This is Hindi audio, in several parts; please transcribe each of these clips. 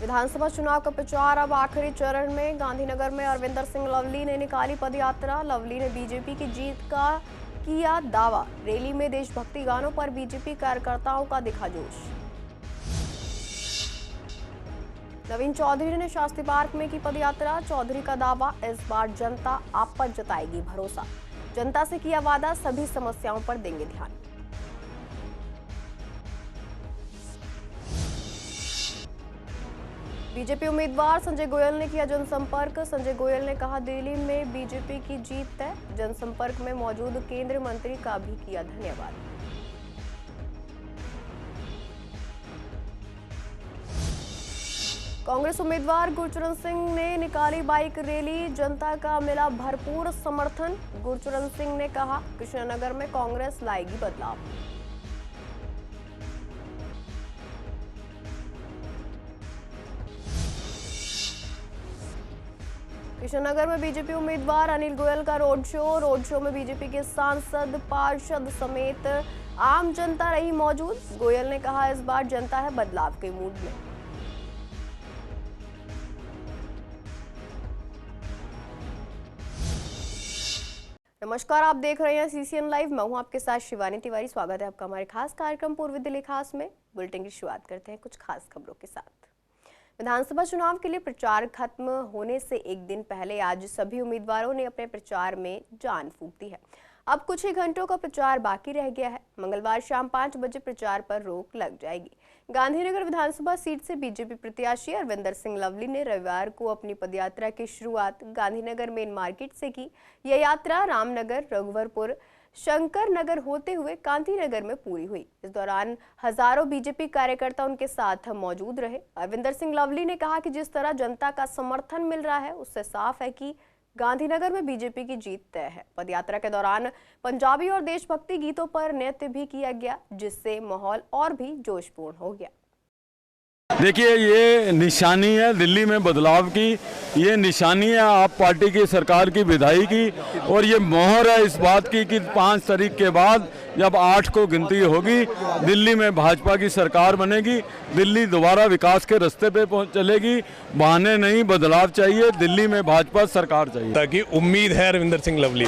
विधानसभा चुनाव का प्रचार अब आखिरी चरण में। गांधीनगर में अरविंदर सिंह लवली ने निकाली पदयात्रा। लवली ने बीजेपी की जीत का किया दावा। रैली में देशभक्ति गानों पर बीजेपी कार्यकर्ताओं का दिखा जोश। नवीन चौधरी ने शास्त्री पार्क में की पदयात्रा। चौधरी का दावा, इस बार जनता आप पर जताएगी भरोसा। जनता से किया वादा, सभी समस्याओं पर देंगे ध्यान। बीजेपी उम्मीदवार संजय गोयल ने किया जनसंपर्क। संजय गोयल ने कहा, दिल्ली में बीजेपी की जीत तय। जनसंपर्क में मौजूद केंद्रीय मंत्री का भी किया धन्यवाद। कांग्रेस उम्मीदवार गुरचरण सिंह ने निकाली बाइक रैली। जनता का मिला भरपूर समर्थन। गुरचरण सिंह ने कहा, कृष्णनगर में कांग्रेस लाएगी बदलाव। कृष्णनगर में बीजेपी उम्मीदवार अनिल गोयल का रोड शो में बीजेपी के सांसद, पार्षद समेत आम जनता रही मौजूद। गोयल ने कहा, इस बार जनता है बदलाव के मूड में। नमस्कार, आप देख रहे हैं सीसीएन लाइव। मैं हूं आपके साथ शिवानी तिवारी। स्वागत है आपका हमारे खास कार्यक्रम पूर्वी दिल्ली खास में। बुलेटिन की शुरुआत करते हैं कुछ खास खबरों के साथ। विधानसभा चुनाव के लिए प्रचार खत्म होने से एक दिन पहले आज सभी उम्मीदवारों ने अपने प्रचार में जान फूंक दी है। अब कुछ ही घंटों का प्रचार बाकी रह गया है। मंगलवार शाम 5 बजे प्रचार पर रोक लग जाएगी। गांधीनगर विधानसभा सीट से बीजेपी प्रत्याशी अरविंदर सिंह लवली ने रविवार को अपनी पदयात्रा की शुरुआत गांधीनगर मेन मार्केट से की। यह यात्रा रामनगर, रघुवरपुर, शंकर नगर होते हुए गांधीनगर में पूरी हुई। इस दौरान हजारों बीजेपी कार्यकर्ता उनके साथ मौजूद रहे। अरविंदर सिंह लवली ने कहा कि जिस तरह जनता का समर्थन मिल रहा है, उससे साफ है कि गांधीनगर में बीजेपी की जीत तय है। पदयात्रा के दौरान पंजाबी और देशभक्ति गीतों पर नृत्य भी किया गया, जिससे माहौल और भी जोशपूर्ण हो गया। देखिए, ये निशानी है दिल्ली में बदलाव की, ये निशानी है आप पार्टी की सरकार की विधाई की, और ये मोहर है इस बात की कि 5 तारीख के बाद जब 8 को गिनती होगी, दिल्ली में भाजपा की सरकार बनेगी। दिल्ली दोबारा विकास के रास्ते पे चलेगी। बहाने नहीं, बदलाव चाहिए। दिल्ली में भाजपा सरकार चाहिए। ताकि उम्मीद है अरविंदर सिंह लवली,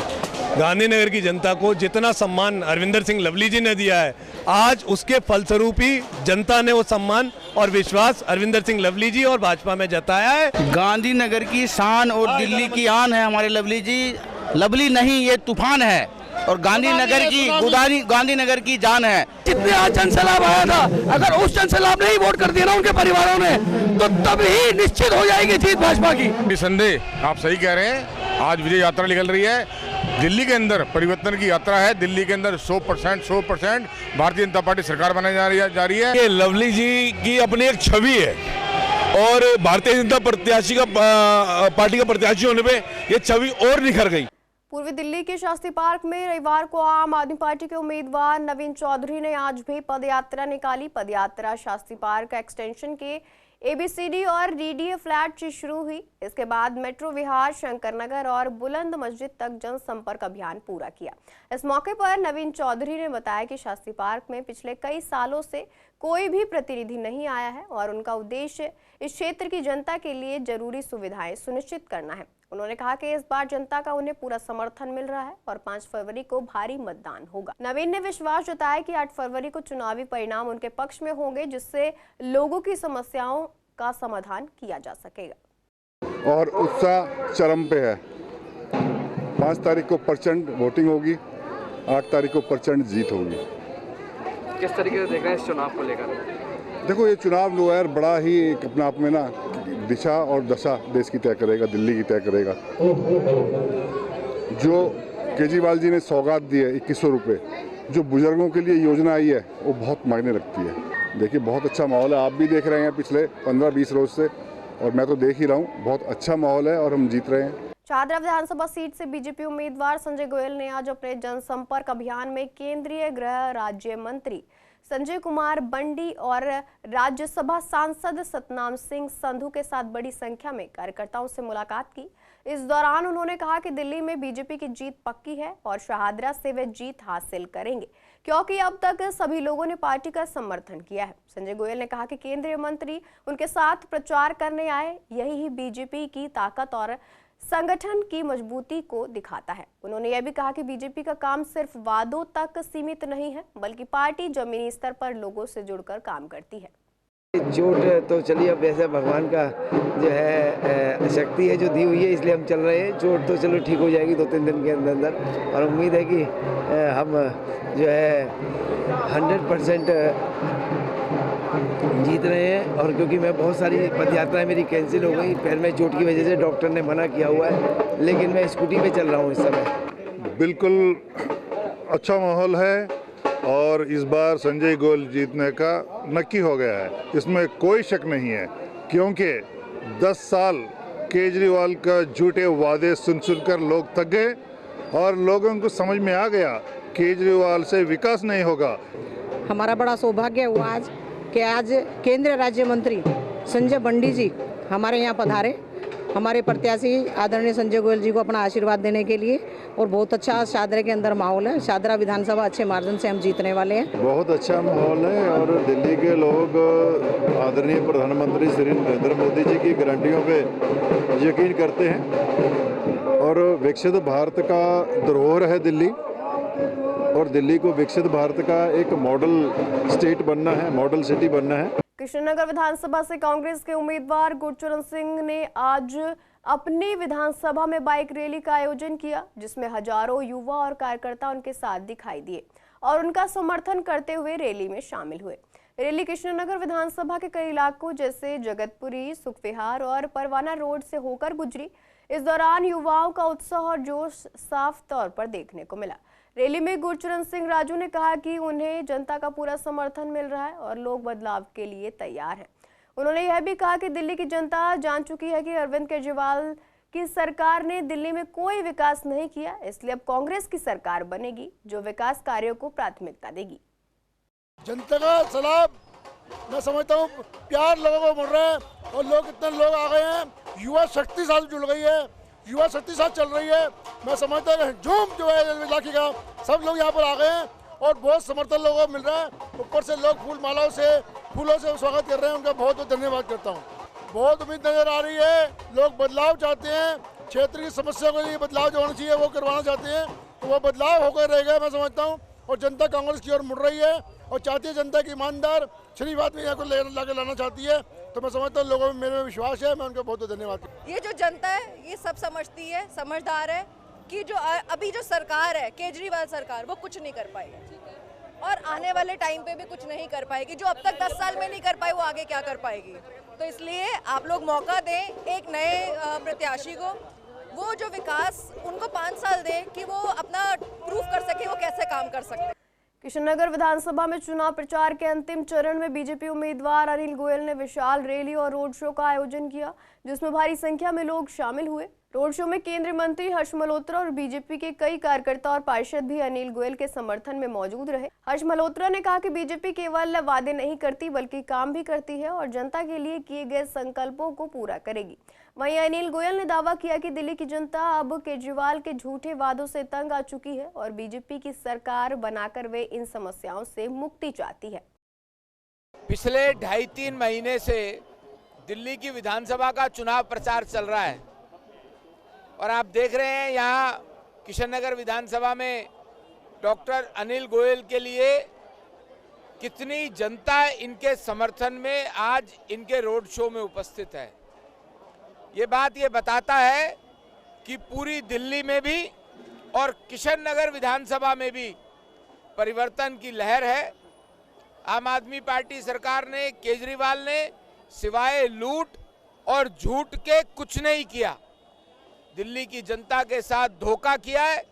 गांधीनगर की जनता को जितना सम्मान अरविंदर सिंह लवली जी ने दिया है, आज उसके फलस्वरूप ही जनता ने वो सम्मान और विश्वास अरविंदर सिंह लवली जी और भाजपा में जताया है। गांधीनगर की शान और दिल्ली की आन है हमारे लवली जी। लवली नहीं, ये तूफान है और गांधीनगर की जान है। जितने आज जनसैलाब आया था, अगर उस जनसैलाब ने ही वोट कर दिया ना उनके परिवारों ने, तो तब ही निश्चित हो जाएगी जीत भाजपा की। निसंदेह आप सही कह रहे हैं। आज विजय यात्रा निकल रही है। दिल्ली के अंदर परिवर्तन की यात्रा है। दिल्ली के अंदर 100% भारतीय जनता पार्टी सरकार बनाने जा रही है। ये लवली जी की अपनी एक छवि है और भारतीय जनता पार्टी का प्रत्याशी होने पे ये छवि और निखर गई। पूर्वी दिल्ली के शास्त्री पार्क में रविवार को आम आदमी पार्टी के उम्मीदवार नवीन चौधरी ने आज भी पदयात्रा निकाली। पदयात्रा शास्त्री पार्क एक्सटेंशन के ABCD और DDA फ्लैट से शुरू हुई। इसके बाद मेट्रो विहार, शंकर नगर और बुलंद मस्जिद तक जनसंपर्क अभियान पूरा किया। इस मौके पर नवीन चौधरी ने बताया कि शास्त्री पार्क में पिछले कई सालों से कोई भी प्रतिनिधि नहीं आया है और उनका उद्देश्य इस क्षेत्र की जनता के लिए जरूरी सुविधाएं सुनिश्चित करना है। उन्होंने कहा कि इस बार जनता का उन्हें पूरा समर्थन मिल रहा है और 5 फरवरी को भारी मतदान होगा। नवीन ने विश्वास जताया कि 8 फरवरी को चुनावी परिणाम उनके पक्ष में होंगे, जिससे लोगों की समस्याओं का समाधान किया जा सकेगा। और उत्साह चरम पे है। 5 तारीख को प्रचंड वोटिंग होगी, 8 तारीख को प्रचंड जीत होगी। किस तरीके से देख रहे हैं इस चुनाव को लेकर? देखो, ये चुनाव जो है बड़ा ही एक अपने आप में ना दिशा और दशा देश की तय करेगा, दिल्ली की तय करेगा। जो केजरीवाल जी ने सौगात दी है 2100 रुपये, जो बुजुर्गों के लिए योजना आई है, वो बहुत मायने रखती है। देखिए, बहुत अच्छा माहौल है। आप भी देख रहे हैं पिछले 15-20 रोज से, और मैं तो देख ही रहा हूँ। बहुत अच्छा माहौल है और हम जीत रहे हैं। शाहदरा विधानसभा सीट से बीजेपी उम्मीदवार संजय गोयल ने आज अपने जनसंपर्क अभियान में केंद्रीय गृह राज्य मंत्री संजय कुमार बंडी और राज्यसभा सांसद सतनाम सिंह संधू के साथ बड़ी संख्या में कार्यकर्ताओं से मुलाकात की। इस दौरान उन्होंने कहा कि दिल्ली में बीजेपी की जीत पक्की है और शाहदरा से वे जीत हासिल करेंगे। क्योंकि अब तक सभी लोगों ने पार्टी का समर्थन किया है। संजय गोयल ने कहा कि केंद्रीय मंत्री उनके साथ प्रचार करने आए, यही बीजेपी की ताकत और संगठन की मजबूती को दिखाता है। उन्होंने यह भी कहा कि बीजेपी का काम सिर्फ वादों तक सीमित नहीं है, बल्कि पार्टी जमीनी स्तर पर लोगों से जुड़कर काम करती है। चोट तो चलिए, अब वैसे भगवान का जो है शक्ति है जो दी हुई है, इसलिए हम चल रहे हैं। चोट तो चलो ठीक हो जाएगी 2-3 दिन के अंदर अंदर, और उम्मीद है कि हम जो है 100% जीत रहे हैं। और क्योंकि मैं बहुत सारी पदयात्राएं मेरी कैंसिल हो गई, पैर में चोट की वजह से डॉक्टर ने मना किया हुआ है, लेकिन मैं स्कूटी पे चल रहा हूँ इस समय। बिल्कुल अच्छा माहौल है और इस बार संजय गोयल जीतने का नक्की हो गया है, इसमें कोई शक नहीं है। क्योंकि 10 साल केजरीवाल का झूठे वादे सुन सुनकर लोग थक गए और लोगों को समझ में आ गया केजरीवाल से विकास नहीं होगा। हमारा बड़ा सौभाग्य हुआ आज कि आज केंद्रीय राज्य मंत्री संजय बंडी जी हमारे यहाँ पधारे, हमारे प्रत्याशी आदरणीय संजय गोयल जी को अपना आशीर्वाद देने के लिए। और बहुत अच्छा शादरा के अंदर माहौल है, शादरा विधानसभा अच्छे मार्जिन से हम जीतने वाले हैं। बहुत अच्छा माहौल है और दिल्ली के लोग आदरणीय प्रधानमंत्री श्री नरेंद्र मोदी जी की गारंटियों पे यकीन करते हैं और विकसित भारत का धरोहर है दिल्ली, और दिल्ली को विकसित भारत का एक मॉडल स्टेट बनना है, मॉडल सिटी बनना है। कृष्णनगर विधानसभा से कांग्रेस के उम्मीदवार गुरचरण सिंह ने आज अपनी विधानसभा में बाइक रैली का आयोजन किया, जिसमें हजारों युवा और कार्यकर्ता उनके साथ दिखाई दिए और उनका समर्थन करते हुए रैली में शामिल हुए। रैली कृष्णनगर विधानसभा के कई इलाकों जैसे जगतपुरी, सुखविहार और परवाना रोड से होकर गुजरी। इस दौरान युवाओं का उत्साह और जोश साफ तौर पर देखने को मिला। रैली में गुरचरण सिंह राजू ने कहा कि उन्हें जनता का पूरा समर्थन मिल रहा है और लोग बदलाव के लिए तैयार हैं। उन्होंने यह भी कहा कि दिल्ली की जनता जान चुकी है कि अरविंद केजरीवाल की सरकार ने दिल्ली में कोई विकास नहीं किया, इसलिए अब कांग्रेस की सरकार बनेगी जो विकास कार्यों को प्राथमिकता देगी। जनता का सलाब मैं समझता हूँ प्यार लोगों को मिल रहा है और लोग इतने लोग आ गए हैं, युवा शक्ति साथ जुड़ गई है, युवा शक्ति साथ चल रही है। मैं समझता हूँ झूम जो है इलाके का सब लोग यहाँ पर आ गए हैं और बहुत समर्थन लोगों को मिल रहा है। ऊपर से लोग फूलों से स्वागत कर रहे हैं, उनका बहुत बहुत धन्यवाद करता हूँ। बहुत उम्मीद नजर आ रही है, लोग बदलाव चाहते हैं, क्षेत्र की समस्या के लिए बदलाव जो होना चाहिए वो करवाना चाहते हैं, तो वो बदलाव होकर रहेगा मैं समझता हूँ। और जनता कांग्रेस की ओर मुड़ रही है और चाहती है जनता की ईमानदार शरीफ आदमी यहाँ को लाके लाना चाहती है, तो मैं समझता हूँ लोगों में मेरे में विश्वास है। मैं उनका बहुत बहुत धन्यवाद करता हूँ। ये जो जनता है ये सब समझती है, समझदार है कि जो अभी जो सरकार है केजरीवाल सरकार वो कुछ नहीं कर पाई और आने वाले टाइम पे भी कुछ नहीं कर पाएगी। जो अब तक 10 साल में नहीं कर पाई वो आगे क्या कर पाएगी। तो इसलिए आप लोग मौका दें एक नए प्रत्याशी को, वो जो विकास उनको 5 साल दें कि वो अपना प्रूफ कर सके वो कैसे काम कर सकते हैं। कृष्णनगर विधानसभा में चुनाव प्रचार के अंतिम चरण में बीजेपी उम्मीदवार अनिल गोयल ने विशाल रैली और रोड शो का आयोजन किया, जिसमें भारी संख्या में लोग शामिल हुए। रोड शो में केंद्रीय मंत्री हर्ष मल्होत्रा और बीजेपी के कई कार्यकर्ता और पार्षद भी अनिल गोयल के समर्थन में मौजूद रहे। हर्ष मल्होत्रा ने कहा कि बीजेपी केवल वादे नहीं करती बल्कि काम भी करती है और जनता के लिए किए गए संकल्पों को पूरा करेगी। वहीं अनिल गोयल ने दावा किया कि दिल्ली की जनता अब केजरीवाल के झूठे वादों से तंग आ चुकी है और बीजेपी की सरकार बनाकर वे इन समस्याओं से मुक्ति चाहती है। पिछले 2.5-3 महीने से दिल्ली की विधानसभा का चुनाव प्रचार चल रहा है और आप देख रहे हैं यहाँ कृष्णनगर विधानसभा में डॉक्टर अनिल गोयल के लिए कितनी जनता इनके समर्थन में आज इनके रोड शो में उपस्थित है। ये बात ये बताता है कि पूरी दिल्ली में भी और कृष्णनगर विधानसभा में भी परिवर्तन की लहर है। आम आदमी पार्टी सरकार ने, केजरीवाल ने सिवाय लूट और झूठ के कुछ नहीं किया। दिल्ली की जनता के साथ धोखा किया है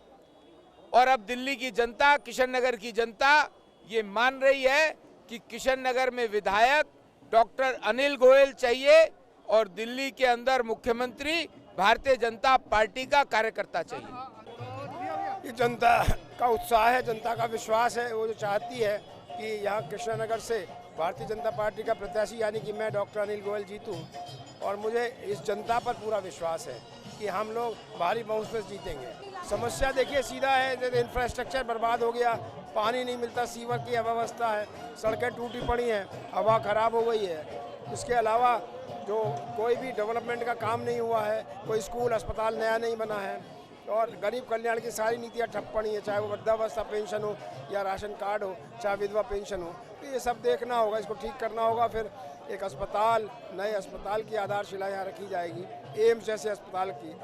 और अब दिल्ली की जनता, कृष्णनगर की जनता ये मान रही है कि कृष्णनगर में विधायक डॉक्टर अनिल गोयल चाहिए और दिल्ली के अंदर मुख्यमंत्री भारतीय जनता पार्टी का कार्यकर्ता चाहिए। ये जनता का उत्साह है, जनता का विश्वास है। वो जो चाहती है कि यहाँ कृष्णनगर से भारतीय जनता पार्टी का प्रत्याशी यानी कि मैं डॉक्टर अनिल गोयल जीतूं और मुझे इस जनता पर पूरा विश्वास है कि हम लोग भारी बहुमत से जीतेंगे। समस्या देखिए सीधा है, इंफ्रास्ट्रक्चर बर्बाद हो गया, पानी नहीं मिलता, सीवर की अव्यवस्था है, सड़कें टूटी पड़ी हैं, हवा खराब हो गई है। इसके अलावा जो कोई भी डेवलपमेंट का काम नहीं हुआ है, कोई स्कूल अस्पताल नया नहीं बना है और गरीब कल्याण की सारी नीतियाँ ठप पड़ी हैं, चाहे वो वृद्धावस्था पेंशन हो या राशन कार्ड हो, चाहे विधवा पेंशन हो। तो ये सब देखना होगा, इसको ठीक करना होगा। फिर एक अस्पताल, नए अस्पताल की आधारशिला यहाँ रखी जाएगी, एम्स जैसे अस्पताल की,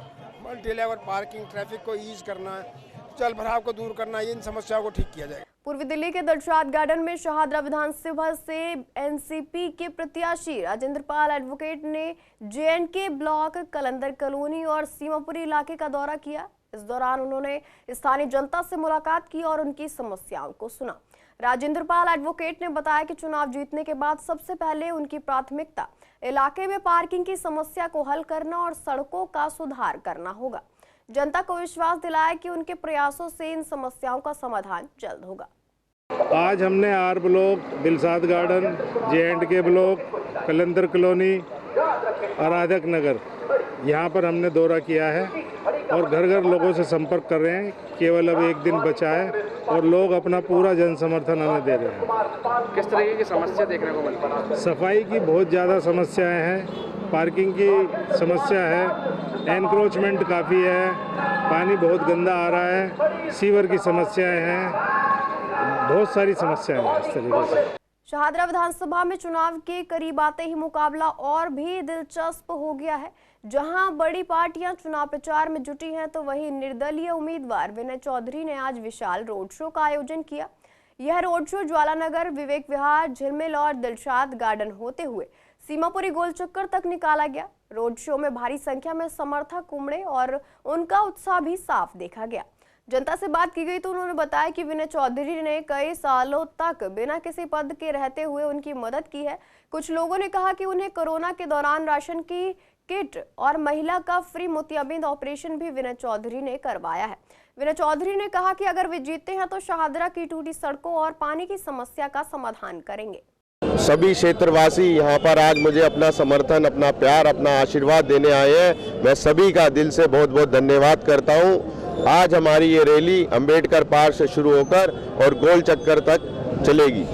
मल्टी लेवल पार्किंग, ट्रैफिक को ईज करना है, जल भराव को दूर करना है, इन समस्याओं को ठीक किया जाएगा। पूर्वी दिल्ली के दिलशाद गार्डन में शाहदरा विधानसभा से एनसीपी के प्रत्याशी राजेंद्र पाल एडवोकेट ने JNK ब्लॉक, कलंदर कॉलोनी और सीमापुरी इलाके का दौरा किया। इस दौरान उन्होंने स्थानीय जनता से मुलाकात की और उनकी समस्याओं को सुना। राजेंद्र पाल एडवोकेट ने बताया कि चुनाव जीतने के बाद सबसे पहले उनकी प्राथमिकता इलाके में पार्किंग की समस्या को हल करना और सड़कों का सुधार करना होगा। जनता को विश्वास दिलाया कि उनके प्रयासों से इन समस्याओं का समाधान जल्द होगा। आज हमने R block, Dilshad garden, JNK block, Kalandar colony, Aradhak Nagar, यहाँ पर हमने दौरा किया है और घर घर लोगों से संपर्क कर रहे हैं। केवल अब एक दिन बचा है और लोग अपना पूरा जन समर्थन हमें दे रहे हैं। किस तरह की समस्या देखने को मिल पा है? सफाई की बहुत ज़्यादा समस्याएं हैं, पार्किंग की समस्या है, एनक्रोचमेंट काफ़ी है, पानी बहुत गंदा आ रहा है, सीवर की समस्याएं हैं, बहुत सारी समस्याएं हैं इस तरीके से। शाहदरा विधानसभा में चुनाव के करीब आते ही मुकाबला और भी दिलचस्प हो गया है। जहां बड़ी पार्टियां चुनाव प्रचार में जुटी हैं, तो वहीं निर्दलीय उम्मीदवार विनय चौधरी ने आज विशाल रोड शो का आयोजन किया। यह रोड शो ज्वालानगर, विवेक विहार, झिलमिल और दिलशाद गार्डन होते हुए सीमापुरी गोल चक्कर तक निकाला गया। रोड शो में भारी संख्या में समर्थक उमड़े और उनका उत्साह भी साफ देखा गया। जनता से बात की गई तो उन्होंने बताया कि विनय चौधरी ने कई सालों तक बिना किसी पद के रहते हुए उनकी मदद की है। कुछ लोगों ने कहा कि उन्हें कोरोना के दौरान राशन की किट और महिला का फ्री मोतियाबिंद ऑपरेशन भी विनय चौधरी ने करवाया है। विनय चौधरी ने कहा कि अगर वे जीतते हैं तो शाहदरा की टूटी सड़कों और पानी की समस्या का समाधान करेंगे। सभी क्षेत्रवासी यहाँ पर आज मुझे अपना समर्थन, अपना प्यार, अपना आशीर्वाद देने आए हैं। मैं सभी का दिल से बहुत बहुत धन्यवाद करता हूँ। आज हमारी ये रैली अंबेडकर पार्क से शुरू होकर और गोल चक्कर तक चलेगी,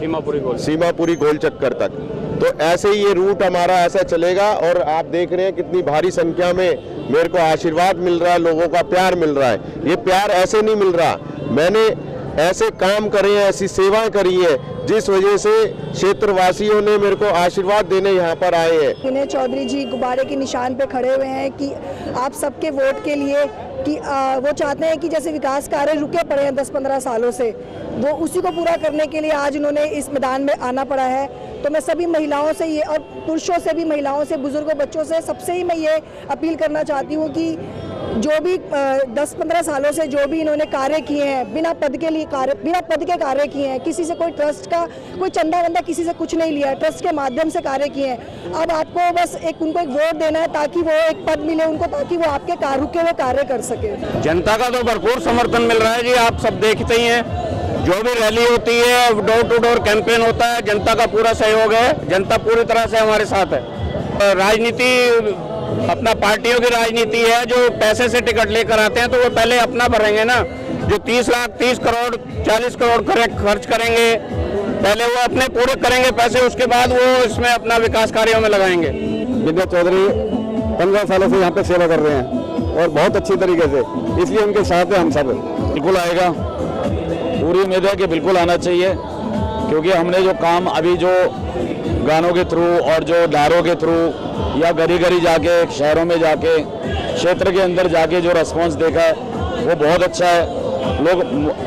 सीमापुरी गोल चक्कर तक। तो ऐसे ही ये रूट हमारा ऐसा चलेगा और आप देख रहे हैं कितनी भारी संख्या में मेरे को आशीर्वाद मिल रहा है, लोगों का प्यार मिल रहा है। ये प्यार ऐसे नहीं मिल रहा, मैंने ऐसे काम करे हैं, ऐसी सेवाएं करी है जिस वजह से क्षेत्रवासियों ने मेरे को आशीर्वाद देने यहाँ पर आए हैं। विनय चौधरी जी गुब्बारे के निशान पे खड़े हुए हैं कि आप सबके वोट के लिए कि वो चाहते हैं कि जैसे विकास कार्य रुके पड़े हैं 10-15 सालों से, वो उसी को पूरा करने के लिए आज उन्होंने इस मैदान में आना पड़ा है। तो मैं सभी महिलाओं से ये, और पुरुषों से भी, महिलाओं से, बुजुर्गों, बच्चों से, सबसे ही मैं ये अपील करना चाहती हूँ कि जो भी 10-15 सालों से जो भी इन्होंने कार्य किए हैं, बिना पद के कार्य किए हैं, किसी से कोई ट्रस्ट का कोई चंदा वंदा किसी से कुछ नहीं लिया, ट्रस्ट के माध्यम से कार्य किए हैं। अब आपको बस उनको एक वोट देना है ताकि वो एक पद मिले उनको, ताकि वो आपके रुके हुए कार्य कर सके। जनता का तो भरपूर समर्थन मिल रहा है जी, आप सब देखते ही हैं। जो भी रैली होती है, डोर टू डोर कैंपेन होता है, जनता का पूरा सहयोग है, जनता पूरी तरह से हमारे साथ है। राजनीति अपना पार्टियों की राजनीति है, जो पैसे से टिकट लेकर आते हैं तो वो पहले अपना भरेंगे ना। जो 30 लाख, 30 करोड़, 40 करोड़ खर्च करेंगे, पहले वो अपने पूरे करेंगे पैसे, उसके बाद वो इसमें अपना विकास कार्यों में लगाएंगे। विनय चौधरी 15 सालों से यहाँ पे सेवा कर रहे हैं और बहुत अच्छी तरीके से, इसलिए उनके साथ है हम सब। बिल्कुल आएगा, पूरी उम्मीद है कि बिल्कुल आना चाहिए, क्योंकि हमने जो काम अभी जो गानों के थ्रू और जो नारों के थ्रू या घरी घरी जाके, शहरों में जाके, क्षेत्र के अंदर जाके जो रिस्पॉन्स देखा है वो बहुत अच्छा है। लोग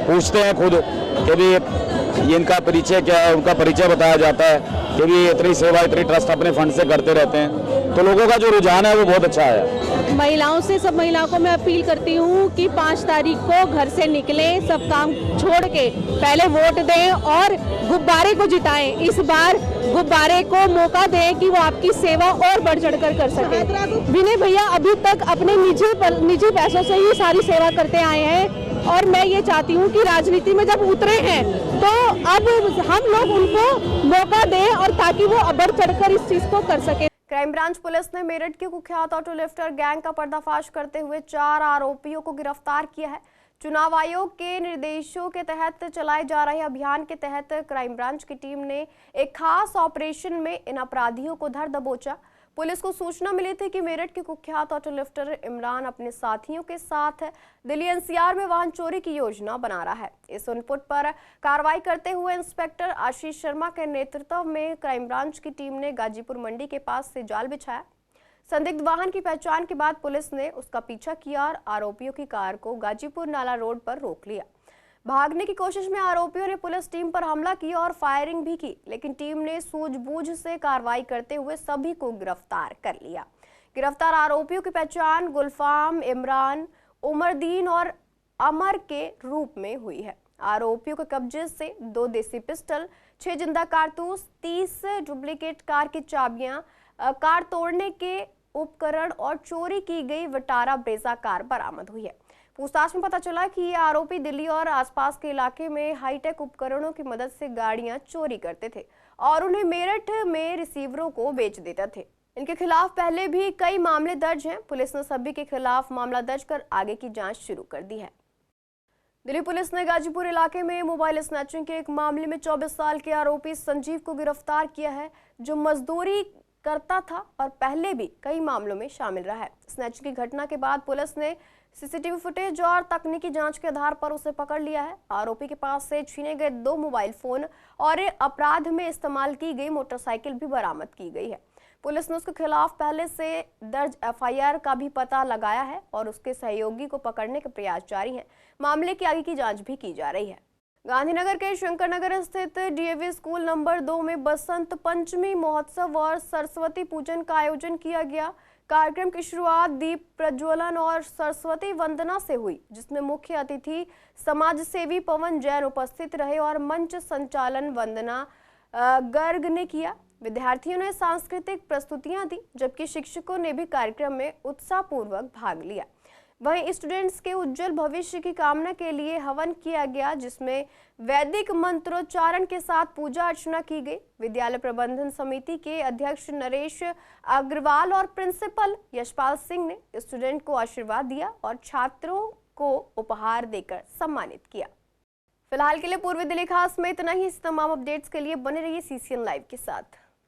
पूछते हैं खुद कि भी ये इनका परिचय क्या है, उनका परिचय बताया जाता है कि भी इतनी सेवा, इतनी ट्रस्ट अपने फंड से करते रहते हैं, तो लोगों का जो रुझान है वो बहुत अच्छा है। महिलाओं से, सब महिलाओं को मैं अपील करती हूँ कि 5 तारीख को घर से निकलें, सब काम छोड़ के पहले वोट दें और गुब्बारे को जिताएं। इस बार गुब्बारे को मौका दें कि वो आपकी सेवा और बढ़ चढ़कर कर सके। विनय भैया अभी तक अपने निजी पैसों से ही सारी सेवा करते आए हैं और मैं ये चाहती हूँ कि राजनीति में जब उतरे हैं तो अब हम लोग उनको मौका दें और ताकि वो बढ़ चढ़कर इस चीज को कर सके। क्राइम ब्रांच पुलिस ने मेरठ के कुख्यात ऑटो लिफ्टर गैंग का पर्दाफाश करते हुए 4 आरोपियों को गिरफ्तार किया है। चुनाव आयोग के निर्देशों के तहत चलाए जा रहे अभियान के तहत क्राइम ब्रांच की टीम ने एक खास ऑपरेशन में इन अपराधियों को धर दबोचा। पुलिस को सूचना मिली थी कि मेरठ के कुख्यात ऑटो लिफ्टर इमरान अपने साथियों के साथ दिल्ली एनसीआर में वाहन चोरी की योजना बना रहा है। इस इनपुट पर कार्रवाई करते हुए इंस्पेक्टर आशीष शर्मा के नेतृत्व में क्राइम ब्रांच की टीम ने गाजीपुर मंडी के पास से जाल बिछाया। संदिग्ध वाहन की पहचान के बाद पुलिस ने उसका पीछा किया और आरोपियों की कार को गाजीपुर नाला रोड पर रोक लिया। भागने की कोशिश में आरोपियों ने पुलिस टीम पर हमला किया और फायरिंग भी की, लेकिन टीम ने सूझबूझ से कार्रवाई करते हुए सभी को गिरफ्तार कर लिया। गिरफ्तार आरोपियों की पहचान गुलफाम, इमरान, उमरदीन और अमर के रूप में हुई है। आरोपियों के कब्जे से 2 देसी पिस्टल, 6 जिंदा कारतूस, 30 डुप्लीकेट कार की चाबियां, कार तोड़ने के उपकरण और चोरी की गई विटारा ब्रेजा कार बरामद हुई है। पूछताछ में पता चला कि ये आरोपी दिल्ली और आसपास के इलाके में हाईटेक उपकरणों की मदद से गाड़ियां चोरी करते थे और उन्हें मेरठ में रिसीवरों को बेच देते थे। इनके खिलाफ पहले भी कई मामले दर्ज हैं। पुलिस ने सभी के खिलाफ मामला दर्ज कर आगे की जांच शुरू कर दी है। दिल्ली पुलिस ने गाजीपुर इलाके में मोबाइल स्नैचिंग के एक मामले में 24 साल के आरोपी संजीव को गिरफ्तार किया है, जो मजदूरी करता था और पहले भी कई मामलों में शामिल रहा है। स्नैचिंग की घटना के बाद पुलिस ने सीसीटीवी फुटेज और तकनीकी जांच के आधार पर उसे पकड़ लिया है। आरोपी के पास से छीने गए 2 मोबाइल फोन और अपराध में इस्तेमाल की गई मोटरसाइकिल भी बरामद की गई है। पुलिस ने उसके खिलाफ पहले से दर्ज एफआईआर का भी पता लगाया है और उसके सहयोगी को पकड़ने के प्रयास जारी हैं। मामले की आगे की जांच भी की जा रही है। गांधीनगर के शंकर नगर स्थित डीएवी स्कूल नंबर 2 में बसंत पंचमी महोत्सव और सरस्वती पूजन का आयोजन किया गया। कार्यक्रम की शुरुआत दीप प्रज्वलन और सरस्वती वंदना से हुई, जिसमें मुख्य अतिथि समाज सेवी पवन जैन उपस्थित रहे और मंच संचालन वंदना गर्ग ने किया। विद्यार्थियों ने सांस्कृतिक प्रस्तुतियां दी, जबकि शिक्षकों ने भी कार्यक्रम में उत्साहपूर्वक भाग लिया। वहीं स्टूडेंट्स के उज्जवल भविष्य की कामना के लिए हवन किया गया, जिसमें वैदिक मंत्रोच्चारण के साथ पूजा अर्चना की गई। विद्यालय प्रबंधन समिति के अध्यक्ष नरेश अग्रवाल और प्रिंसिपल यशपाल सिंह ने स्टूडेंट को आशीर्वाद दिया और छात्रों को उपहार देकर सम्मानित किया। फिलहाल के लिए पूर्वी दिल्ली खास में इतना ही। इस तमाम अपडेट्स के लिए बने रहिए सीसीएन लाइव के साथ।